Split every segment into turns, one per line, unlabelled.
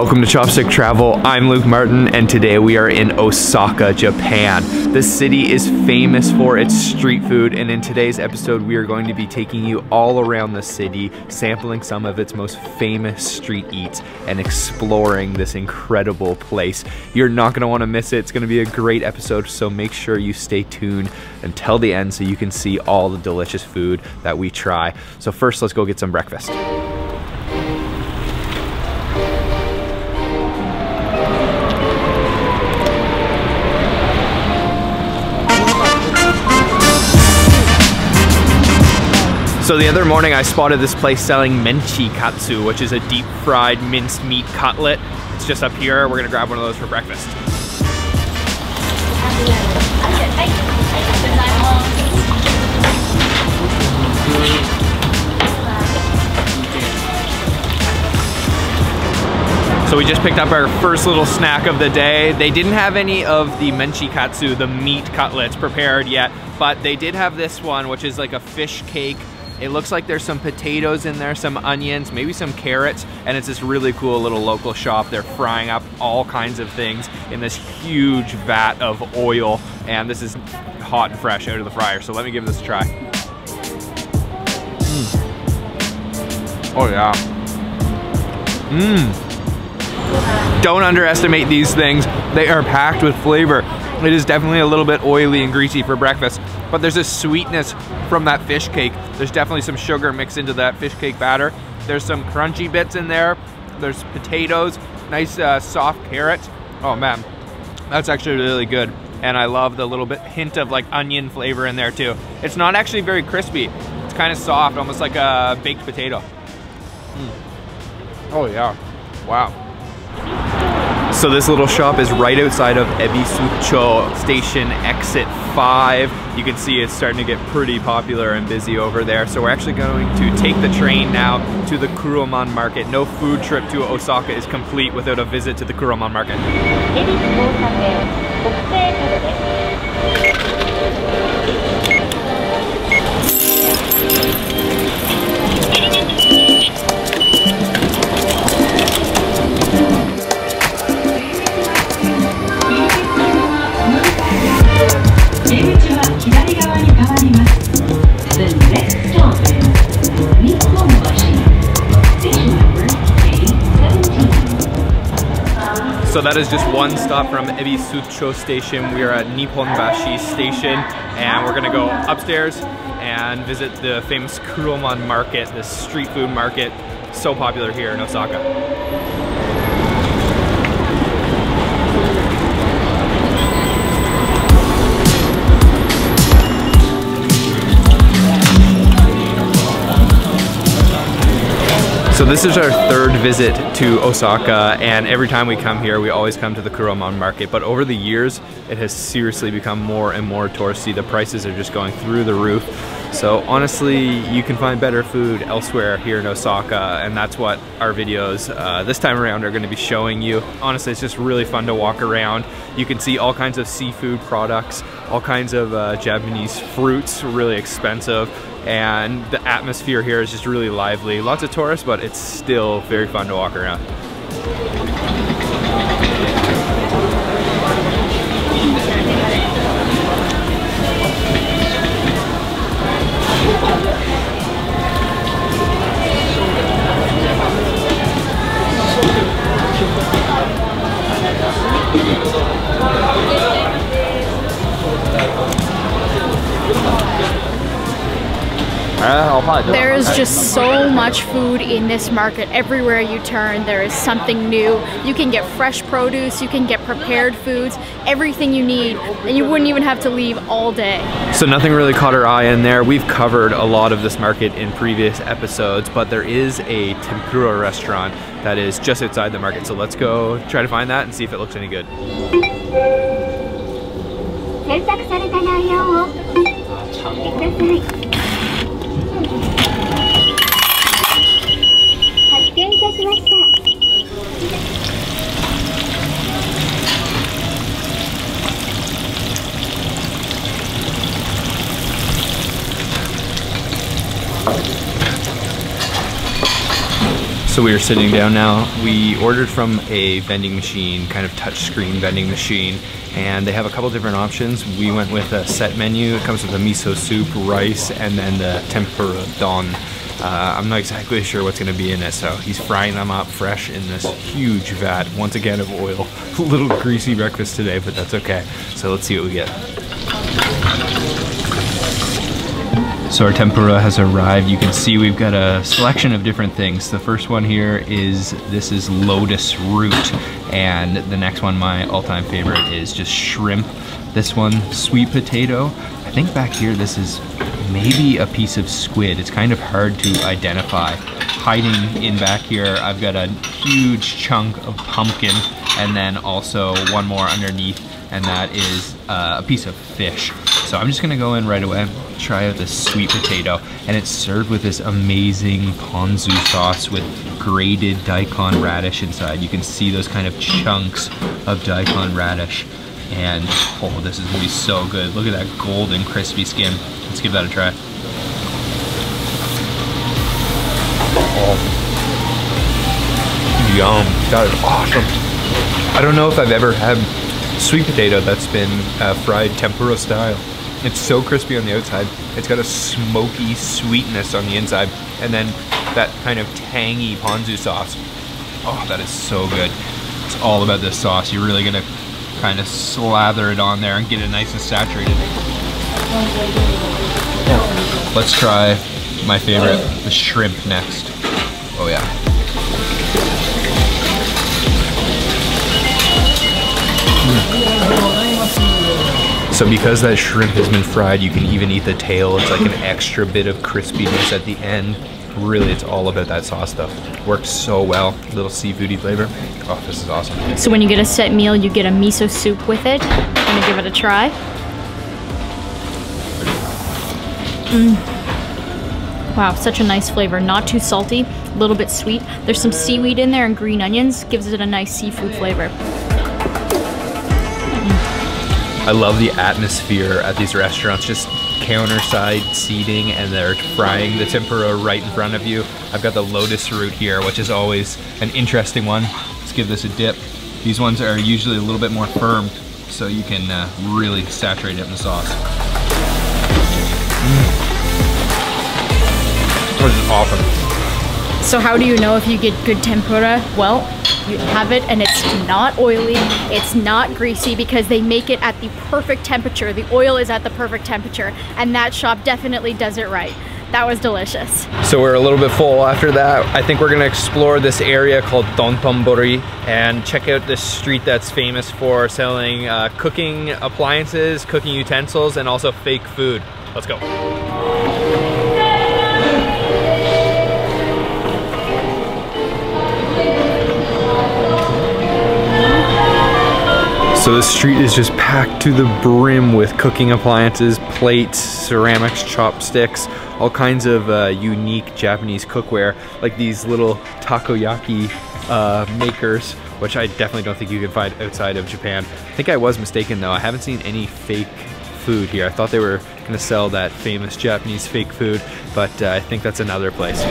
Welcome to Chopstick Travel. I'm Luke Martin, and today we are in Osaka, Japan. This city is famous for its street food, and in today's episode we are going to be taking you all around the city, sampling some of its most famous street eats and exploring this incredible place. You're not going to want to miss it. It's going to be a great episode, so make sure you stay tuned until the end so you can see all the delicious food that we try. So first, let's go get some breakfast. So the other morning I spotted this place selling menchikatsu, which is a deep fried minced meat cutlet. It's just up here. We're gonna grab one of those for breakfast. So we just picked up our first little snack of the day. They didn't have any of the menchikatsu, the meat cutlets, prepared yet, but they did have this one, which is like a fish cake. It looks like there's some potatoes in there, some onions, maybe some carrots, and it's this really cool little local shop. They're frying up all kinds of things in this huge vat of oil, and this is hot and fresh out of the fryer, so let me give this a try. Oh yeah. Don't underestimate these things. They are packed with flavor. It is definitely a little bit oily and greasy for breakfast, but there's a sweetness from that fish cake. There's definitely some sugar mixed into that fish cake batter. There's some crunchy bits in there. There's potatoes, nice soft carrots. Oh man, that's actually really good. And I love the little bit hint of like onion flavor in there too. It's not actually very crispy. It's kind of soft, almost like a baked potato. Oh yeah, wow. So this little shop is right outside of Ebisucho Station Exit 5. You can see it's starting to get pretty popular and busy over there. So we're actually going to take the train now to the Kuromon Market. No food trip to Osaka is complete without a visit to the Kuromon Market. So that is just one stop from Ebisucho Station. We are at Nipponbashi Station, and we're gonna go upstairs and visit the famous Kuromon Market, this street food market, so popular here in Osaka. So this is our third visit to Osaka, and every time we come here we always come to the Kuromon Market, but over the years it has seriously become more and more touristy. The prices are just going through the roof. So honestly, you can find better food elsewhere here in Osaka, and that's what our videos this time around are going to be showing you. Honestly, it's just really fun to walk around. You can see all kinds of seafood products, all kinds of Japanese fruits, really expensive. And the atmosphere here is just really lively. Lots of tourists, but it's still very fun to walk around.
There is just so much food in this market. Everywhere you turn, there is something new. You can get fresh produce, you can get prepared foods, everything you need, and you wouldn't even have to leave all day.
So nothing really caught our eye in there. We've covered a lot of this market in previous episodes, but there is a tempura restaurant that is just outside the market. So let's go try to find that and see if it looks any good. So we are sitting down now. We ordered from a vending machine, kind of touchscreen vending machine, and they have a couple different options. We went with a set menu. It comes with a miso soup, rice, and then the tempura don. I'm not exactly sure what's gonna be in it, so he's frying them up fresh in this huge vat, once again of oil. A little greasy breakfast today, but that's okay. So let's see what we get. So our tempura has arrived. You can see we've got a selection of different things. The first one here is lotus root, and the next one, my all-time favorite, is just shrimp. This one, sweet potato. I think back here this is maybe a piece of squid. It's kind of hard to identify. Hiding in back here, I've got a huge chunk of pumpkin, and then also one more underneath, and that is a piece of fish. So I'm just gonna go in right away, try out this sweet potato, and it's served with this amazing ponzu sauce with grated daikon radish inside. You can see those kind of chunks of daikon radish, and oh, this is gonna be so good. Look at that golden crispy skin. Let's give that a try. Oh, yum, that is awesome. I don't know if I've ever had sweet potato that's been fried tempura style. It's so crispy on the outside. It's got a smoky sweetness on the inside, and then that kind of tangy ponzu sauce. Oh, that is so good. It's all about this sauce. You're really gonna kind of slather it on there and get it nice and saturated. Let's try my favorite, the shrimp next. Oh yeah. So because that shrimp has been fried, you can even eat the tail. It's like an extra bit of crispiness at the end. Really, it's all about that sauce stuff. Works so well. Little seafoody flavor. Oh, this is awesome.
So when you get a set meal, you get a miso soup with it. I'm gonna give it a try. Wow, such a nice flavor. Not too salty, a little bit sweet. There's some seaweed in there and green onions. Gives it a nice seafood flavor.
I love the atmosphere at these restaurants, just counter side seating, and they're frying the tempura right in front of you. I've got the lotus root here, which is always an interesting one. Let's give this a dip. These ones are usually a little bit more firm, so you can really saturate it in the sauce. This is awesome.
So how do you know if you get good tempura? Well, you have it and it's not oily, it's not greasy, because they make it at the perfect temperature. The oil is at the perfect temperature, and that shop definitely does it right. That was delicious.
So we're a little bit full after that. I think we're gonna explore this area called DOTONBURI and check out this street that's famous for selling cooking appliances, cooking utensils, and also fake food. Let's go. So the street is just packed to the brim with cooking appliances, plates, ceramics, chopsticks, all kinds of unique Japanese cookware, like these little takoyaki makers, which I definitely don't think you can find outside of Japan. I think I was mistaken though. I haven't seen any fake food here. I thought they were gonna sell that famous Japanese fake food, but I think that's another place.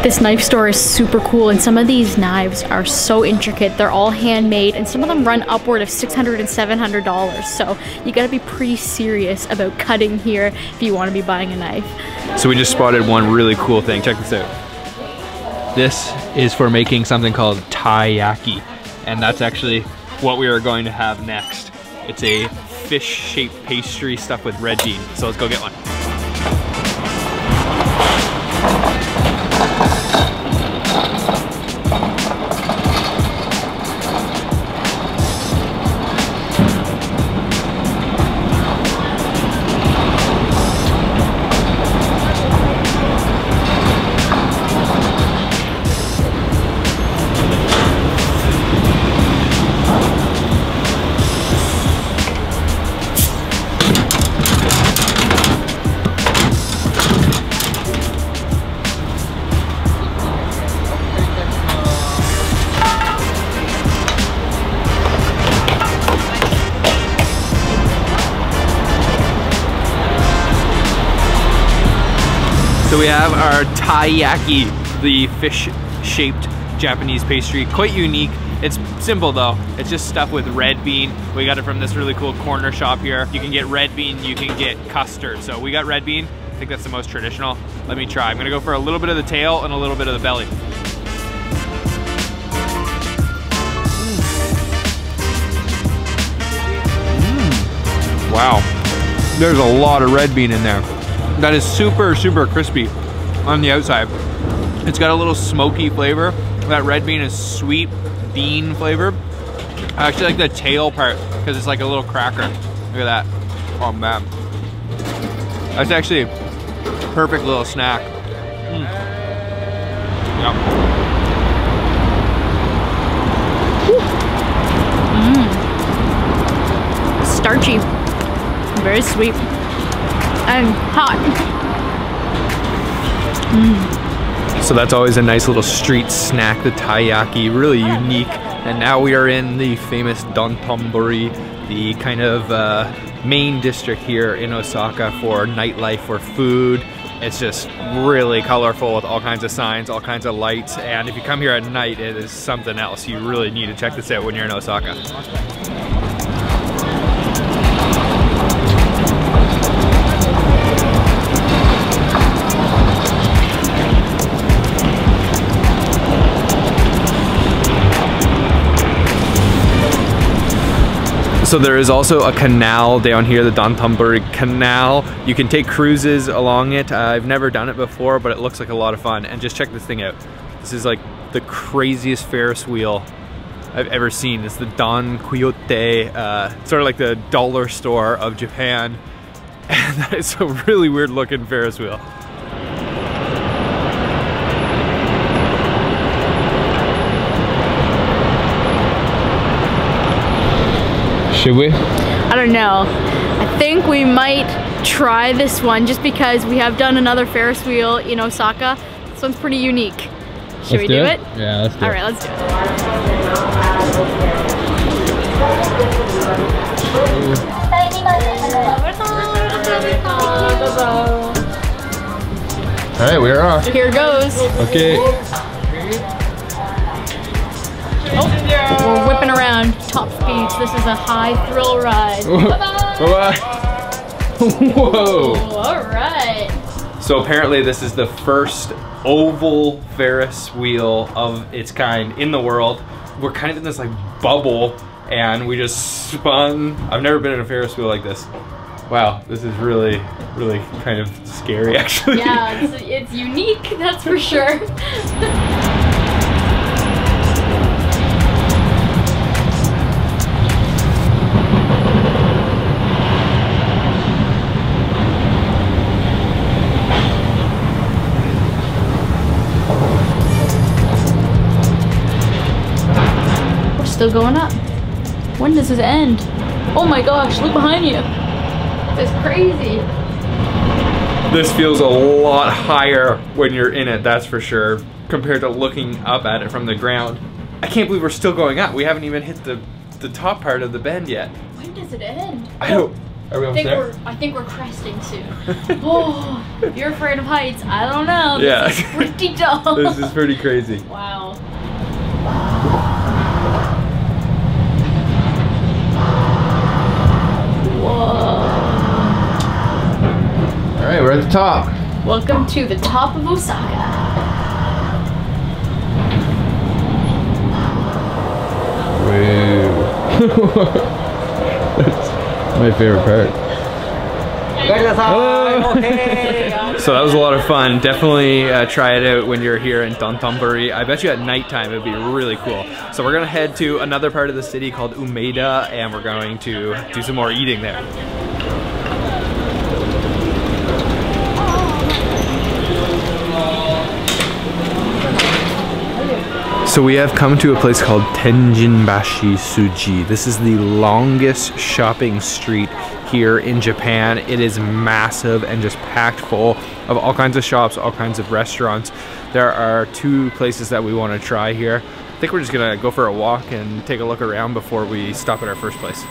This knife store is super cool, and some of these knives are so intricate. They're all handmade, and some of them run upward of $600 and $700. So you gotta be pretty serious about cutting here if you wanna be buying a knife.
So we just spotted one really cool thing. Check this out. This is for making something called Taiyaki, and that's actually what we are going to have next. It's a fish-shaped pastry stuffed with red bean. So let's go get one. So we have our taiyaki, the fish-shaped Japanese pastry, quite unique. It's simple though. It's just stuffed with red bean. We got it from this really cool corner shop here. You can get red bean, you can get custard. So we got red bean. I think that's the most traditional. Let me try. I'm gonna go for a little bit of the tail and a little bit of the belly. Wow, there's a lot of red bean in there. That is super, super crispy on the outside. It's got a little smoky flavor. That red bean is sweet bean flavor. I actually like the tail part because it's like a little cracker. Look at that. Oh man. That's actually a perfect little snack. Yep.
Starchy. Very sweet. And hot.
So that's always a nice little street snack, the taiyaki, really unique. And now we are in the famous DOTONBURI, the kind of main district here in Osaka for nightlife, for food. It's just really colorful with all kinds of signs, all kinds of lights. And if you come here at night, it is something else. You really need to check this out when you're in Osaka. So there is also a canal down here, the DOTONBURI Canal. You can take cruises along it. I've never done it before, but it looks like a lot of fun. And just check this thing out. This is like the craziest Ferris wheel I've ever seen. It's the DON QUIJOTE, sort of like the dollar store of Japan. And that is a really weird looking Ferris wheel. Should we?
I don't know. I think we might try this one just because we have done another Ferris wheel in Osaka. This one's pretty unique. Should we do it?
Yeah, let's do it.
All right, let's do it.
All right, we are off.
Here goes.
Okay.
Oh, we're whipping around top speeds. This is a high thrill ride.
Bye-bye. Whoa.
All right.
So apparently this is the first oval Ferris wheel of its kind in the world. We're kind of in this like bubble and we just spun. I've never been in a Ferris wheel like this. Wow, this is really, really kind of scary actually.
Yeah, it's unique, that's for sure. Still going up. When does this end? Oh my gosh, look behind you. This is crazy.
This feels a lot higher when you're in it, that's for sure, compared to looking up at it from the ground. I can't believe we're still going up. We haven't even hit the top part of the bend yet.
When does it end?
I don't. Are we almost there?
I think we're cresting soon. Oh, you're afraid of heights. I don't know.
Yeah.
This is pretty tall.
This is pretty crazy.
Wow.
Alright, we're at the top.
Welcome to the top of Osaka.
Whoa. That's my favorite part. So that was a lot of fun. Definitely try it out when you're here in DOTONBURI. I bet you at nighttime it would be really cool. So we're gonna head to another part of the city called Umeda and we're going to do some more eating there. So we have come to a place called TENJINBASHISUJI. This is the longest shopping street here in Japan. It is massive and just packed full of all kinds of shops, all kinds of restaurants. There are two places that we want to try here. I think we're just gonna go for a walk and take a look around before we stop at our first place.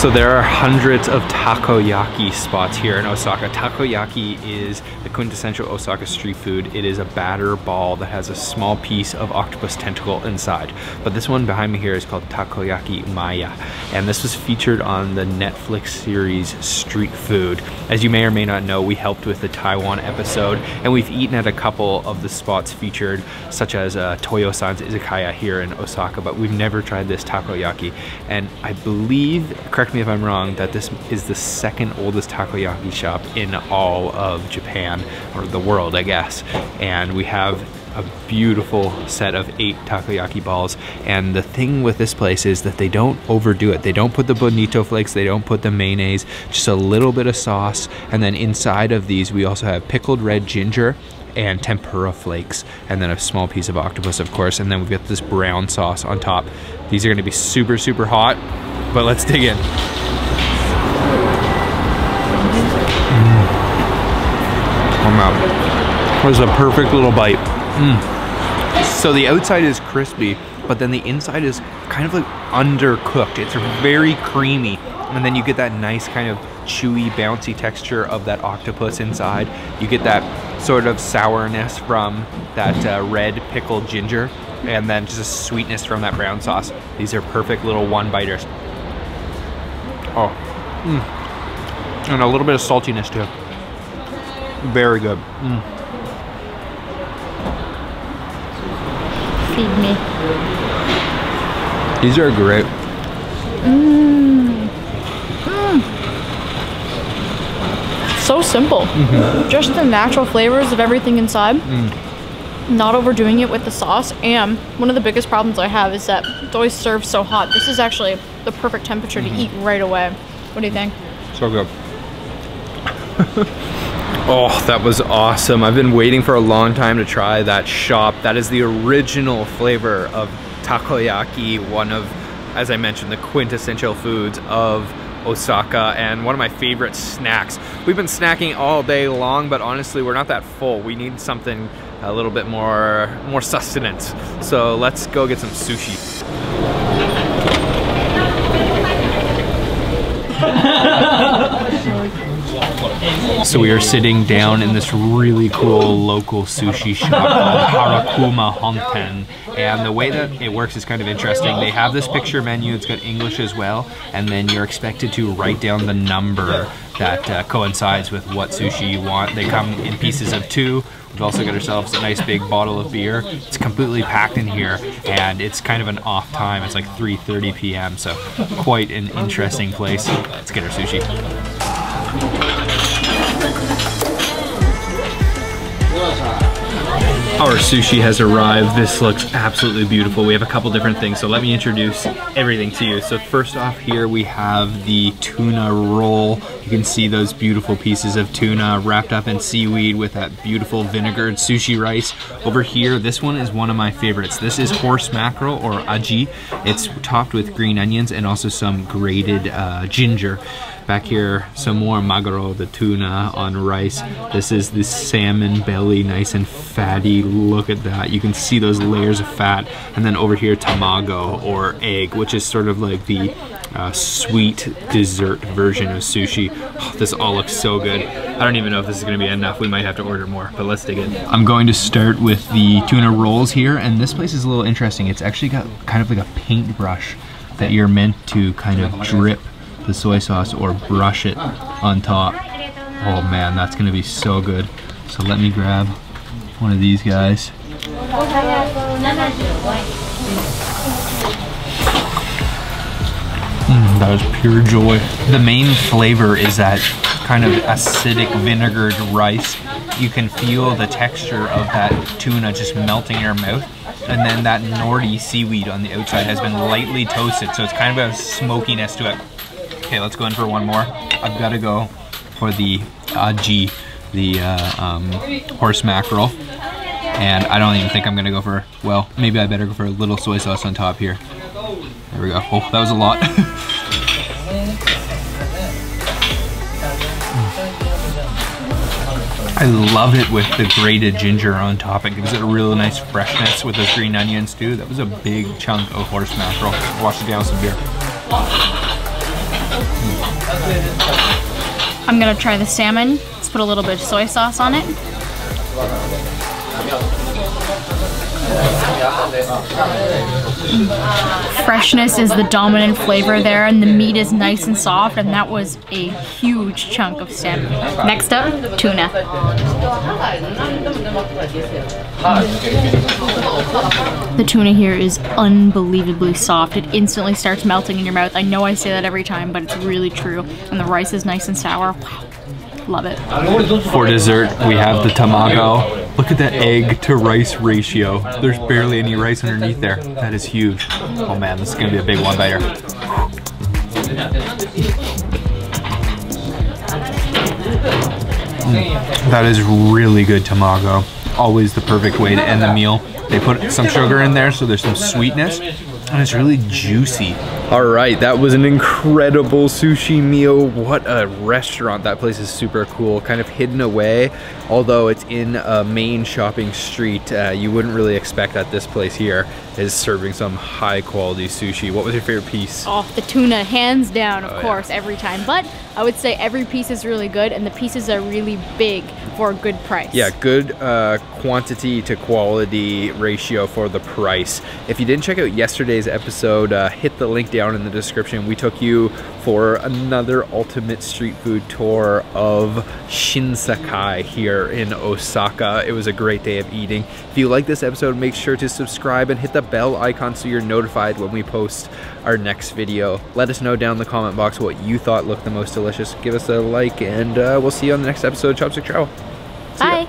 So there are hundreds of takoyaki spots here in Osaka. Takoyaki is the quintessential Osaka street food. It is a batter ball that has a small piece of octopus tentacle inside. But this one behind me here is called Takoyaki Maya. And this was featured on the Netflix series Street Food. As you may or may not know, we helped with the Taiwan episode, and we've eaten at a couple of the spots featured, such as Toyo-san's Izakaya here in Osaka, but we've never tried this takoyaki. And I believe, correct me if I'm wrong, that this is the second oldest takoyaki shop in all of Japan, or the world, I guess. And we have a beautiful set of 8 takoyaki balls. And the thing with this place is that they don't overdo it. They don't put the bonito flakes, they don't put the mayonnaise, just a little bit of sauce. And then inside of these, we also have pickled red ginger and tempura flakes, and then a small piece of octopus, of course. And then we've got this brown sauce on top. These are gonna be super, super hot, but let's dig in. I'm out. That was a perfect little bite. So the outside is crispy, but then the inside is kind of like undercooked. It's very creamy, and then you get that nice kind of chewy, bouncy texture of that octopus inside. You get that sort of sourness from that red pickled ginger, and then just a sweetness from that brown sauce. These are perfect little one-biters. Oh, and a little bit of saltiness too. Very good.
Feed me.
These are great.
So simple. Just the natural flavors of everything inside. Not overdoing it with the sauce. And one of the biggest problems I have is that it's always served so hot. This is actually the perfect temperature to eat right away. What do you think?
So good. Oh, that was awesome. I've been waiting for a long time to try that shop. That is the original flavor of takoyaki, one of, as I mentioned, the quintessential foods of Osaka, and one of my favorite snacks. We've been snacking all day long, but honestly, we're not that full. We need something a little bit more sustenance. So let's go get some sushi. So we are sitting down in this really cool local sushi shop called Harakuma Honten, and the way that it works is kind of interesting. They have this picture menu, it's got English as well, and then you're expected to write down the number that coincides with what sushi you want. They come in pieces of 2. We've also got ourselves a nice big bottle of beer. It's completely packed in here, and it's kind of an off time. It's like 3:30 p.m., so quite an interesting place. Let's get our sushi. Our sushi has arrived. This looks absolutely beautiful. We have a couple different things, so let me introduce everything to you. So first off here we have the tuna roll. You can see those beautiful pieces of tuna wrapped up in seaweed with that beautiful vinegared sushi rice. Over here, this one is one of my favorites. This is horse mackerel, or aji. It's topped with green onions and also some grated ginger. Back here, some more maguro, the tuna on rice. This is the salmon belly, nice and fatty. Look at that. You can see those layers of fat. And then over here, tamago, or egg, which is sort of like the sweet dessert version of sushi. Oh, this all looks so good. I don't even know if this is gonna be enough. We might have to order more, but let's dig in. I'm going to start with the tuna rolls here, and this place is a little interesting. It's actually got kind of like a paintbrush that you're meant to kind of drip the soy sauce or brush it on top. Oh man, that's gonna be so good. So let me grab one of these guys. That was pure joy. The main flavor is that kind of acidic vinegared rice. You can feel the texture of that tuna just melting in your mouth. And then that nori seaweed on the outside has been lightly toasted, so it's kind of a smokiness to it. Okay, let's go in for one more. I've got to go for the aji, the horse mackerel. And I don't even think I'm going to go for, well, maybe I better go for a little soy sauce on top here. There we go. Oh, that was a lot. I love it with the grated ginger on top. It gives it a really nice freshness with those green onions too. That was a big chunk of horse mackerel. Wash it down with some beer.
I'm gonna try the salmon. Let's put a little bit of soy sauce on it. Freshness is the dominant flavor there, and the meat is nice and soft, and that was a huge chunk of salmon. Next up, tuna. The tuna here is unbelievably soft. It instantly starts melting in your mouth. I know I say that every time, but it's really true. And the rice is nice and sour. Wow. Love it.
For dessert, we have the tamago. Look at that egg to rice ratio. There's barely any rice underneath there. That is huge. Oh man, this is gonna be a big one biter. That is really good tamago. Always the perfect way to end the meal. They put some sugar in there, so there's some sweetness, and it's really juicy. All right, that was an incredible sushi meal. What a restaurant. That place is super cool, kind of hidden away. Although it's in a main shopping street, you wouldn't really expect that this place here is serving some high quality sushi. What was your favorite piece?
Oh, the tuna, hands down, of course, every time. But I would say every piece is really good, and the pieces are really big for a good price.
Yeah, good quantity to quality ratio for the price. If you didn't check out yesterday's episode, hit the link down in the description. We took you for another ultimate street food tour of Shinsekai here in Osaka. It was a great day of eating. If you like this episode, make sure to subscribe and hit the bell icon so you're notified when we post our next video. Let us know down in the comment box what you thought looked the most delicious. Give us a like, and we'll see you on the next episode of Chopstick Travel.
Bye.